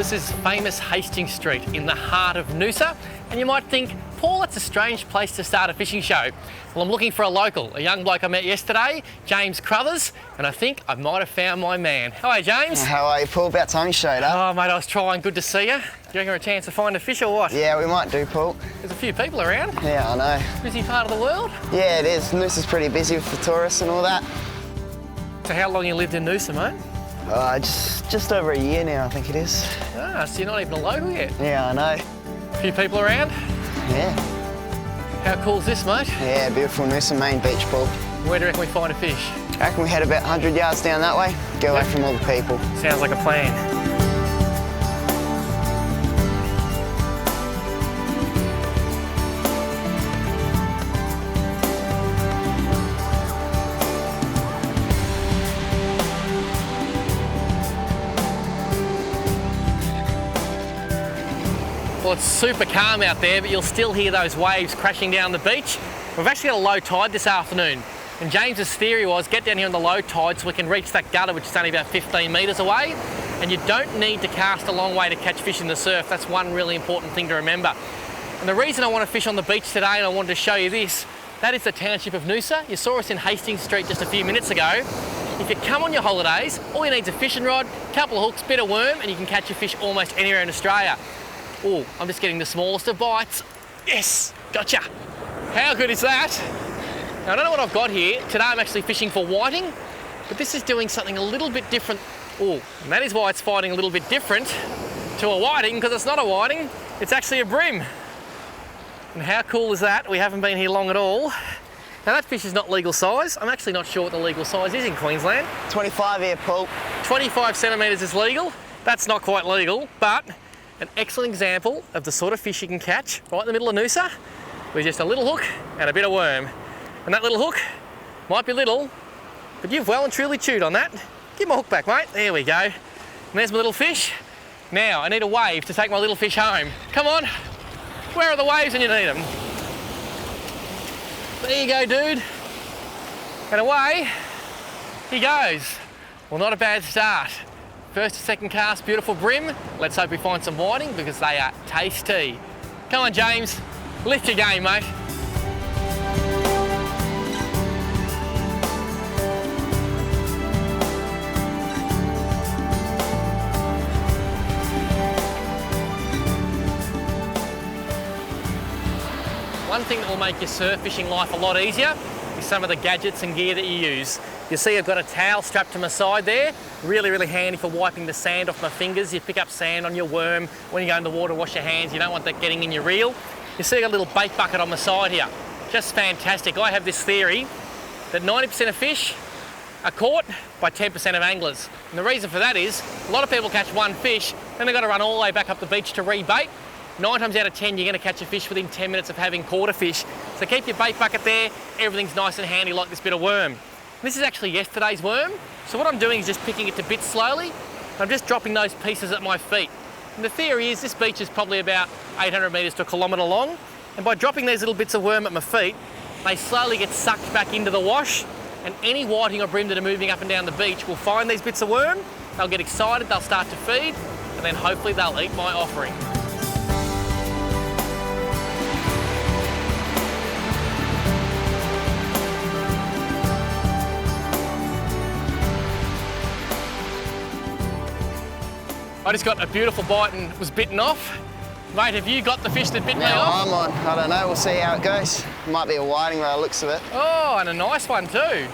This is famous Hastings Street in the heart of Noosa, and you might think, Paul, that's a strange place to start a fishing show. Well, I'm looking for a local, a young bloke I met yesterday, James Crothers, and I think I might have found my man. Hello, James. How are you, Paul? About time you showed up. Oh, mate, I was trying. Good to see you. Do you reckon a chance to find a fish or what? Yeah, we might do, Paul. There's a few people around. Yeah, I know. Busy part of the world. Yeah, it is. Noosa's pretty busy with the tourists and all that. So how long you lived in Noosa, mate? Just over a year now, I think it is. Ah, so you're not even a local yet. Yeah, I know. A few people around? Yeah. How cool is this, mate? Yeah, beautiful Noosa main beach, Paul. Where do you reckon we find a fish? I reckon we head about 100 yards down that way, get away from all the people. Sounds like a plan. Well, it's super calm out there, but you'll still hear those waves crashing down the beach. We've actually got a low tide this afternoon, and James's theory was get down here on the low tide so we can reach that gutter, which is only about 15 metres away, and you don't need to cast a long way to catch fish in the surf. That's one really important thing to remember. And the reason I want to fish on the beach today, and I wanted to show you this, that is the township of Noosa. You saw us in Hastings Street just a few minutes ago. If you come on your holidays, all you need is a fishing rod, couple of hooks, bit of worm, and you can catch your fish almost anywhere in Australia. Oh, I'm just getting the smallest of bites. Yes, gotcha. How good is that? Now, I don't know what I've got here. Today I'm actually fishing for whiting, but this is doing something a little bit different. Oh, and that is why it's fighting a little bit different to a whiting, because it's not a whiting, it's actually a bream. And how cool is that? We haven't been here long at all. Now that fish is not legal size. I'm actually not sure what the legal size is in Queensland. 25 here, Paul. 25 centimetres is legal. That's not quite legal, but an excellent example of the sort of fish you can catch right in the middle of Noosa with just a little hook and a bit of worm. And that little hook might be little, but you've well and truly chewed on that. Give my hook back, mate. There we go. And there's my little fish. Now I need a wave to take my little fish home. Come on. Where are the waves when you need them? There you go, dude. And away he goes. Well, not a bad start. First to second cast, beautiful bream. Let's hope we find some whiting because they are tasty. Come on, James, lift your game, mate. One thing that will make your surf fishing life a lot easier is some of the gadgets and gear that you use. You see I've got a towel strapped to my side there. Really, really handy for wiping the sand off my fingers. You pick up sand on your worm. When you go in the water to wash your hands, you don't want that getting in your reel. You see I've got a little bait bucket on my side here. Just fantastic. I have this theory that 90% of fish are caught by 10% of anglers. And the reason for that is a lot of people catch one fish, then they've got to run all the way back up the beach to rebait. 9 times out of 10, you're going to catch a fish within 10 minutes of having caught a fish. So keep your bait bucket there. Everything's nice and handy like this bit of worm. This is actually yesterday's worm. So what I'm doing is just picking it to bits slowly. I'm just dropping those pieces at my feet. And the theory is this beach is probably about 800 metres to a kilometre long. And by dropping these little bits of worm at my feet, they slowly get sucked back into the wash. And any whiting or bream that are moving up and down the beach will find these bits of worm. They'll get excited, they'll start to feed, and then hopefully they'll eat my offering. I just got a beautiful bite and was bitten off. Mate, have you got the fish that bit me off? I'm on. I don't know. We'll see how it goes. Might be a whiting by the looks of it. Oh, and a nice one too.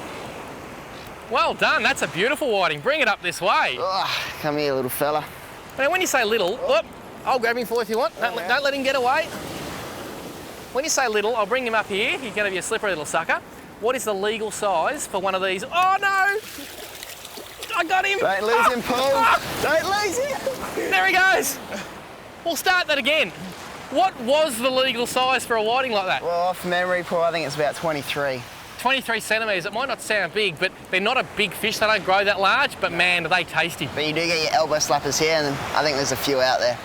Well done. That's a beautiful whiting. Bring it up this way. Oh, come here, little fella. Now, when you say little, whoop, I'll grab him for you if you want. Don't let him get away. When you say little, I'll bring him up here. He's going to be a slippery little sucker. What is the legal size for one of these? Oh, no! I got him! Don't lose him, Paul! Don't lose him! There he goes! We'll start that again. What was the legal size for a whiting like that? Well, off memory, Paul, I think it's about 23. 23 centimetres. It might not sound big, but they're not a big fish. They don't grow that large, but man, are they tasty. But you do get your elbow slappers here, and I think there's a few out there.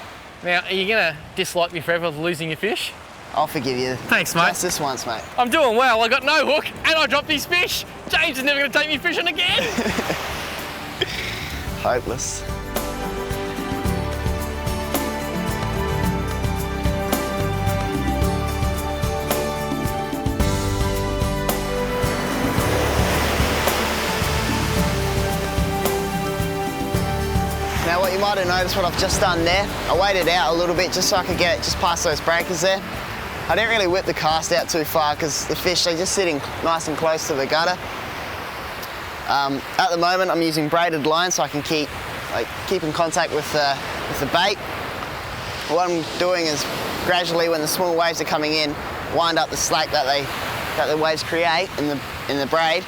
Now, are you going to dislike me forever for losing your fish? I'll forgive you. Thanks, mate. Just this once, mate. I'm doing well. I got no hook, and I dropped these fish. James is never going to take me fishing again. Hopeless. might have noticed what I've just done there. I waited out a little bit just so I could get it just past those breakers there. I didn't really whip the cast out too far because the fish, they're just sitting nice and close to the gutter. At the moment, I'm using braided line so I can keep in contact with the bait. What I'm doing is gradually, when the small waves are coming in, wind up the slack that the waves create in the braid.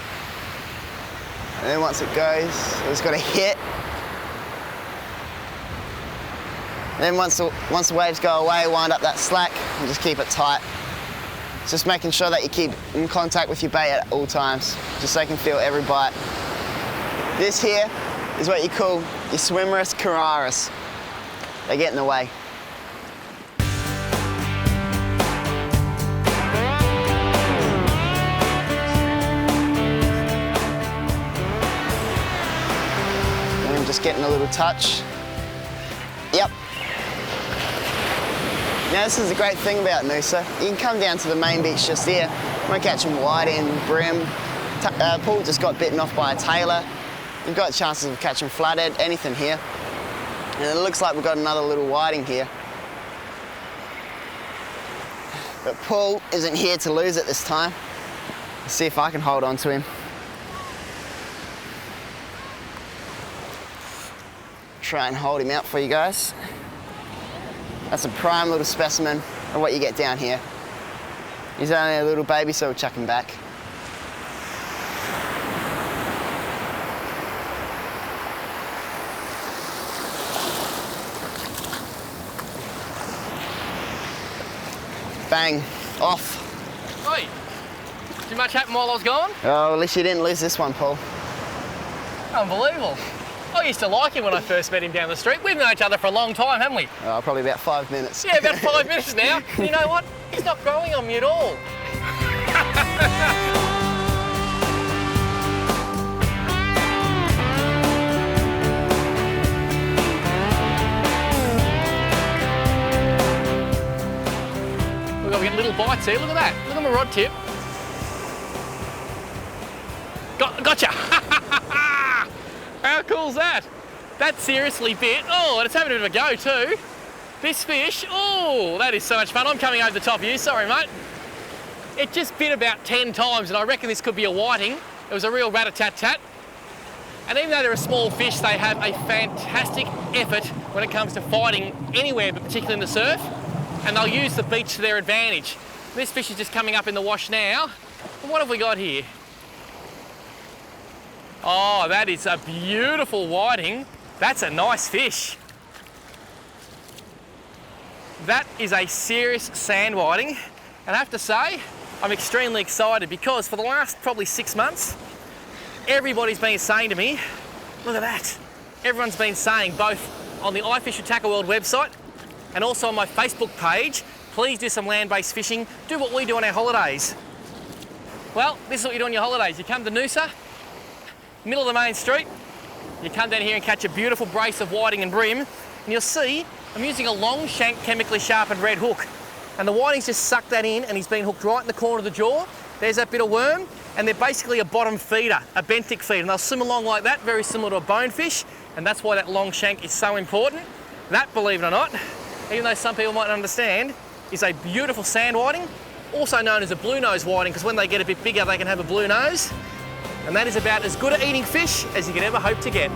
And then once it goes, it's got to hit. And then once the waves go away, wind up that slack and just keep it tight. It's just making sure that you keep in contact with your bait at all times, just so you can feel every bite. This here is what you call your swimmerus cararis. They get in the way. And I'm just getting a little touch. Yep. Now this is the great thing about Noosa. You can come down to the main beach just here. We're catching whiting, brim. Paul just got bitten off by a tailor. You've got chances of catching flathead, anything here. And it looks like we've got another little whiting here. But Paul isn't here to lose it this time. Let's see if I can hold on to him. Try and hold him out for you guys. That's a prime little specimen of what you get down here. He's only a little baby, so we'll chuck him back. Bang, off. Oi, too much happen while I was gone? Oh, at least you didn't lose this one, Paul. Unbelievable. I used to like him when I first met him down the street. We've known each other for a long time, haven't we? Oh, probably about 5 minutes. Yeah, about 5 minutes now. And you know what? He's not growing on me at all. Look, I'm getting little bites here. Look at that. Look at my rod tip. Gotcha. How cool's that? That seriously bit. Oh, and it's having a bit of a go too. This fish, oh, that is so much fun. I'm coming over the top of you, sorry mate. It just bit about 10 times and I reckon this could be a whiting. It was a real rat-a-tat-tat. And even though they're a small fish, they have a fantastic effort when it comes to fighting anywhere, but particularly in the surf. And they'll use the beach to their advantage. This fish is just coming up in the wash now. And what have we got here? Oh, that is a beautiful whiting. That's a nice fish. That is a serious sand whiting. And I have to say, I'm extremely excited because for the last probably 6 months, everybody's been saying to me, look at that. Everyone's been saying, both on the IFISH Tackle World website and also on my Facebook page, please do some land-based fishing, do what we do on our holidays. Well, this is what you do on your holidays. You come to Noosa, middle of the main street, you come down here and catch a beautiful brace of whiting and brim, and you'll see I'm using a long shank chemically sharpened red hook. And the whiting's just sucked that in and he's been hooked right in the corner of the jaw. There's that bit of worm, and they're basically a bottom feeder, a benthic feeder, and they'll swim along like that, very similar to a bonefish, and that's why that long shank is so important. That, believe it or not, even though some people might understand, is a beautiful sand whiting, also known as a blue nose whiting, because when they get a bit bigger, they can have a blue nose. And that is about as good at eating fish as you could ever hope to get.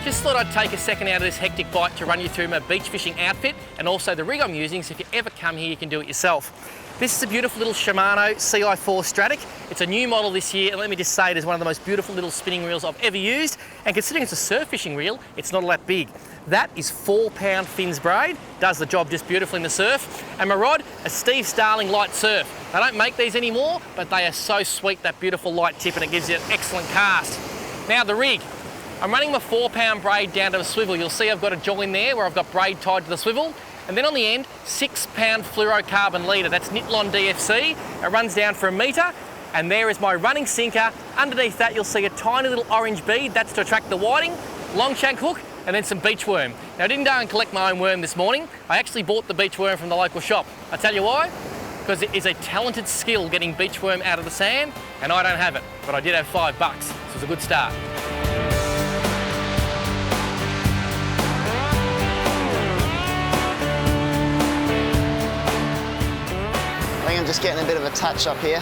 Just thought I'd take a second out of this hectic bite to run you through my beach fishing outfit and also the rig I'm using, so if you ever come here, you can do it yourself. This is a beautiful little Shimano CI4 Stradic. It's a new model this year, and let me just say it is one of the most beautiful little spinning reels I've ever used. And considering it's a surf fishing reel, it's not all that big. That is 4-pound fins braid, does the job just beautifully in the surf. And my rod, a Starz Light Surf. They don't make these anymore, but they are so sweet, that beautiful light tip, and it gives you an excellent cast. Now the rig. I'm running my 4-pound braid down to a swivel. You'll see I've got a join there where I've got braid tied to the swivel. And then on the end, 6-pound fluorocarbon leader. That's Nitlon DFC. It runs down for 1 metre. And there is my running sinker. Underneath that, you'll see a tiny little orange bead. That's to attract the whiting. Long shank hook, and then some beach worm. Now I didn't go and collect my own worm this morning. I actually bought the beach worm from the local shop. I tell you why? Because it is a talented skill getting beach worm out of the sand, and I don't have it, but I did have $5, so it's a good start. I think I'm just getting a bit of a touch up here.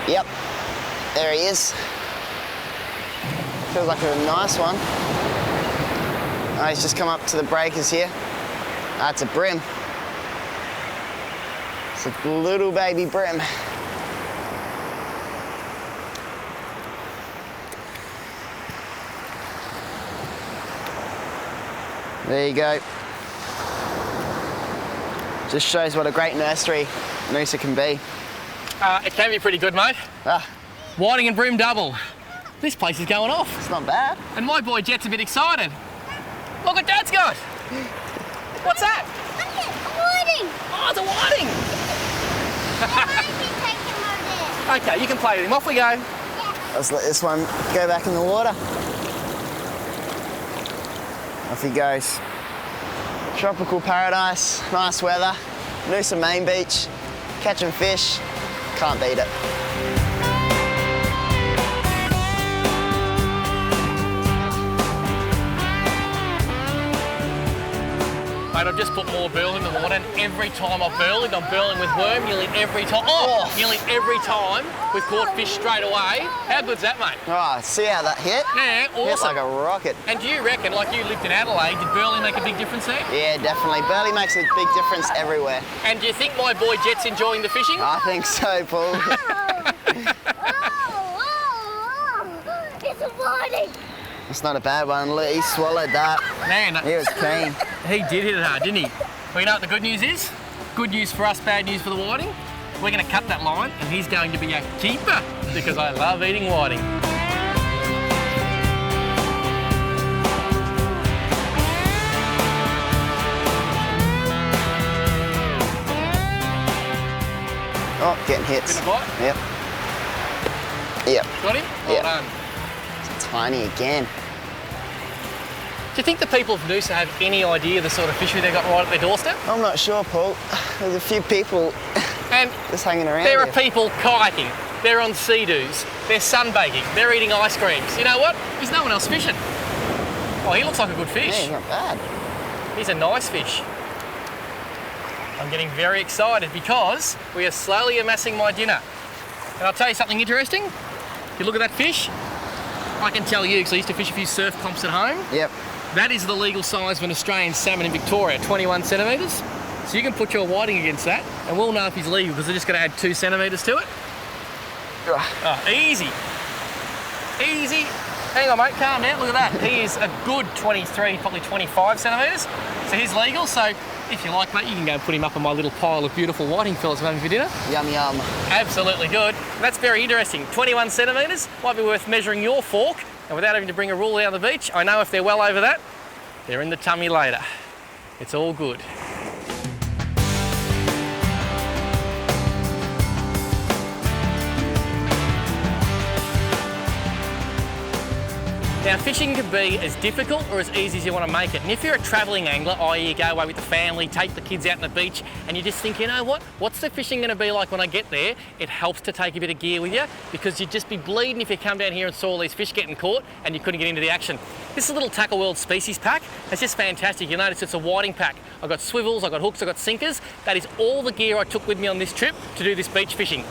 Yep, there he is. Feels like a nice one. Oh, he's just come up to the breakers here. That's a brim. It's a little baby brim. There you go. Just shows what a great nursery Noosa can be. It can be pretty good, mate. Ah, Whiting and brim double. This place is going off. it's not bad. And my boy Jet's a bit excited. Look what Dad's got. What's that? Whiting! Oh, it's a whiting. Okay, you can play with him. Off we go. Let's let this one go back in the water. Off he goes. Tropical paradise, nice weather, Noosa main beach, catching fish, can't beat it. Mate, I've just put more burl in the water, and every time I've burled, I'm burling with worm nearly every time. Oh, nearly every time we've caught fish straight away. How good's that, mate? Oh, see how that hit? Yeah, Hit awesome. like a rocket. And do you reckon, like you lived in Adelaide, did burling make a big difference there? Yeah, definitely. Burley makes a big difference everywhere. And do you think my boy Jet's enjoying the fishing? I think so, Paul. It's a whiting! It's not a bad one. Look, he swallowed that. Man, He was keen. he did hit it hard, didn't he? Well, you know what the good news is? Good news for us, bad news for the whiting. We're going to cut that line, and he's going to be a keeper because I love eating whiting. Oh, getting hits. Bit of bite? Yep. Yep. Got him? Well Yep. done. It's tiny again. Do you think the people of Noosa have any idea the sort of fishery they've got right at their doorstep? I'm not sure, Paul. There's a few people And just hanging around there are here. people kayaking, they're on sea-doos, they're sunbaking, they're eating ice creams. You know what? There's no one else fishing. Oh, he looks like a good Yeah, fish. he's not bad. He's a nice fish. I'm getting very excited because we are slowly amassing my dinner. And I'll tell you something interesting. If you look at that fish, I can tell you, because I used to fish a few surf comps at home, Yep. that is the legal size of an Australian salmon in Victoria, 21 centimetres. So you can put your whiting against that, and we'll know if he's legal because they're just going to add 2 centimetres to it. Oh, easy. Easy. Hang on, mate, calm down. Look at that. He is a good 23, probably 25 centimetres. So he's legal. So if you like, mate, you can go and put him up on my little pile of beautiful whiting fillets I'm having for dinner. Yum, yum. Absolutely good. That's very interesting. 21 centimetres. Might be worth measuring your fork. And without having to bring a rule out of the beach, I know if they're well over that, they're in the tummy later. It's all good. Now, fishing can be as difficult or as easy as you want to make it. And if you're a travelling angler, i.e. you go away with the family, take the kids out on the beach, and you just think, you know what, what's the fishing going to be like when I get there? It helps to take a bit of gear with you because you'd just be bleeding if you come down here and saw all these fish getting caught and you couldn't get into the action. This is a little Tackle World species pack. It's just fantastic. You'll notice it's a whiting pack. I've got swivels, I've got hooks, I've got sinkers. That is all the gear I took with me on this trip to do this beach fishing.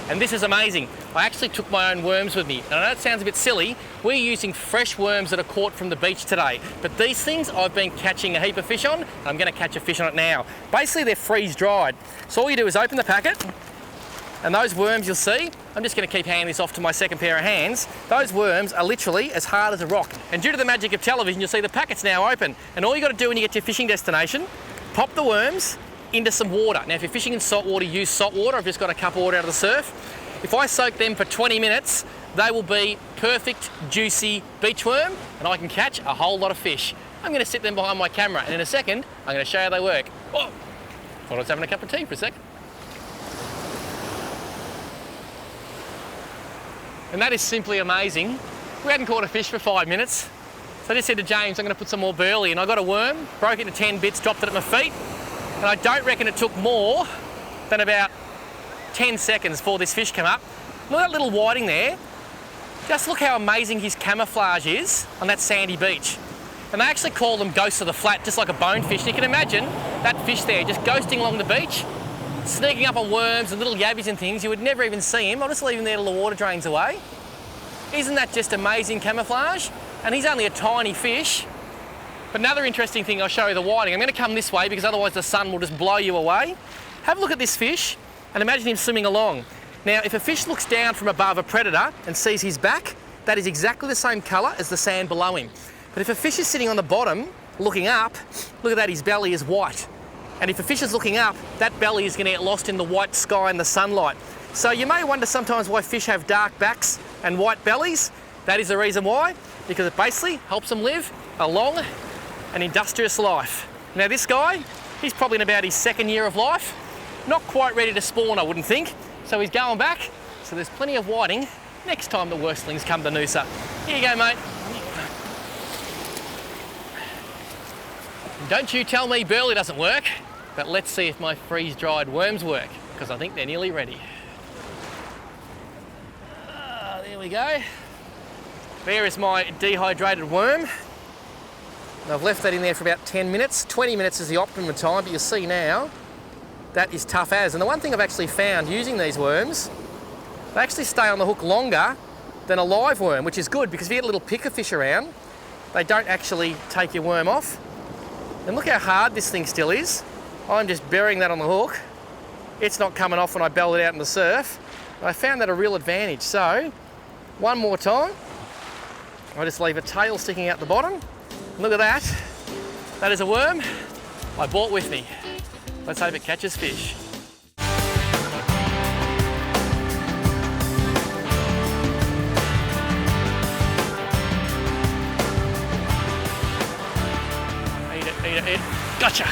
And this is amazing. I actually took my own worms with me. And I know it sounds a bit silly, we're using fresh worms that are caught from the beach today. But these things I've been catching a heap of fish on, and I'm gonna catch a fish on it now. Basically they're freeze dried. So all you do is open the packet, and those worms you'll see, I'm just gonna keep handing this off to my second pair of hands. Those worms are literally as hard as a rock. And due to the magic of television, you'll see the packet's now open. And all you gotta do when you get to your fishing destination, pop the worms into some water. Now, if you're fishing in salt water, use salt water. I've just got a cup of water out of the surf. If I soak them for 20 minutes, they will be perfect, juicy beach worm, and I can catch a whole lot of fish. I'm gonna sit them behind my camera, and in a second, I'm gonna show you how they work. Oh, thought I was having a cup of tea for a sec. And that is simply amazing. We hadn't caught a fish for 5 minutes, So I just said to James, I'm going to put some more burley, and I got a worm, broke it into 10 bits, dropped it at my feet, and I don't reckon it took more than about 10 seconds before this fish came up. Look at that little whiting there. Just look how amazing his camouflage is on that sandy beach. And they actually call them ghosts of the flat, just like a bonefish. And you can imagine that fish there just ghosting along the beach, sneaking up on worms and little yabbies and things. You would never even see him. I'll just leave him there till the water drains away. Isn't that just amazing camouflage? And he's only a tiny fish. But another interesting thing, I'll show you the whiting. I'm going to come this way because otherwise the sun will just blow you away. Have a look at this fish and imagine him swimming along. Now, if a fish looks down from above a predator and sees his back, that is exactly the same colour as the sand below him. But if a fish is sitting on the bottom, looking up, look at that, his belly is white. And if a fish is looking up, that belly is going to get lost in the white sky and the sunlight. So you may wonder sometimes why fish have dark backs and white bellies. That is the reason why, because it basically helps them live a long and industrious life. Now this guy, he's probably in about his 2nd year of life. Not quite ready to spawn, I wouldn't think. So he's going back. So there's plenty of whiting next time the worstlings come to Noosa. Here you go, mate. Don't you tell me burley doesn't work, but let's see if my freeze-dried worms work, because I think they're nearly ready. There we go. There is my dehydrated worm. I've left that in there for about 10 minutes. 20 minutes is the optimum time, but you'll see now, that is tough as. And the one thing I've actually found using these worms, they actually stay on the hook longer than a live worm, which is good because if you get a little picker fish around, they don't actually take your worm off. And look how hard this thing still is. I'm just burying that on the hook. It's not coming off when I belt it out in the surf. I found that a real advantage. So, one more time, I just leave a tail sticking out the bottom. Look at that. That is a worm I brought with me. Let's hope it catches fish. Eat it. Gotcha.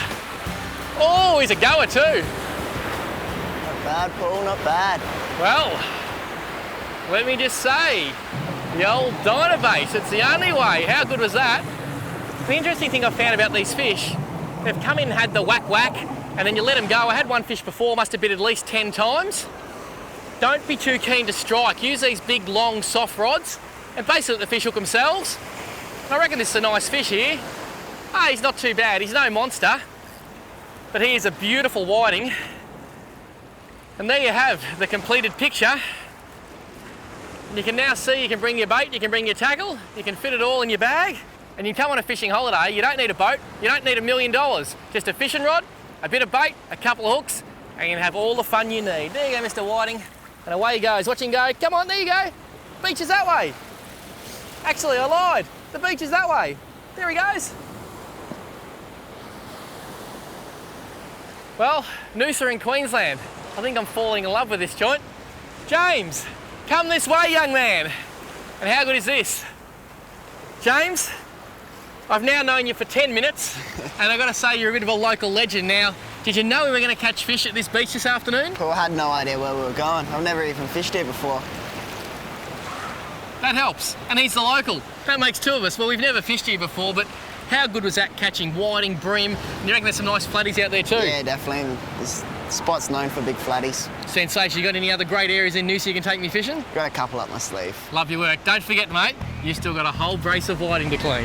Oh, he's a goer too. Not bad, Paul, not bad. Well, let me just say, the old Dynabase, it's the only way. How good was that? The interesting thing I found about these fish, they've come in and had the whack, and then you let them go. I had one fish before, must have bit at least 10 times. Don't be too keen to strike. Use these big, long, soft rods, and basically let the fish hook themselves. I reckon this is a nice fish here. Ah, he's not too bad. He's no monster, but he is a beautiful whiting. And there you have the completed picture. You can now see you can bring your bait, you can bring your tackle, you can fit it all in your bag, and you come on a fishing holiday. You don't need a boat, you don't need $1 million. Just a fishing rod, a bit of bait, a couple of hooks, and you can have all the fun you need. There you go, Mr. Whiting. And away he goes. Watch him go. Come on, there you go. Beach is that way. Actually, I lied. The beach is that way. There he goes. Well, Noosa in Queensland. I think I'm falling in love with this joint. James, come this way, young man. And how good is this? James, I've now known you for 10 minutes, and I've got to say you're a bit of a local legend now. Did you know we were going to catch fish at this beach this afternoon? Paul, I had no idea where we were going. I've never even fished here before. That helps. And he's the local. That makes two of us. Well, we've never fished here before, but how good was that catching whiting, bream? And you reckon there's some nice flatties out there too? Yeah, definitely. This spot's known for big flatties. Sensation. You got any other great areas in Noosa you can take me fishing? Got a couple up my sleeve. Love your work. Don't forget, mate, you still got a whole brace of whiting to clean.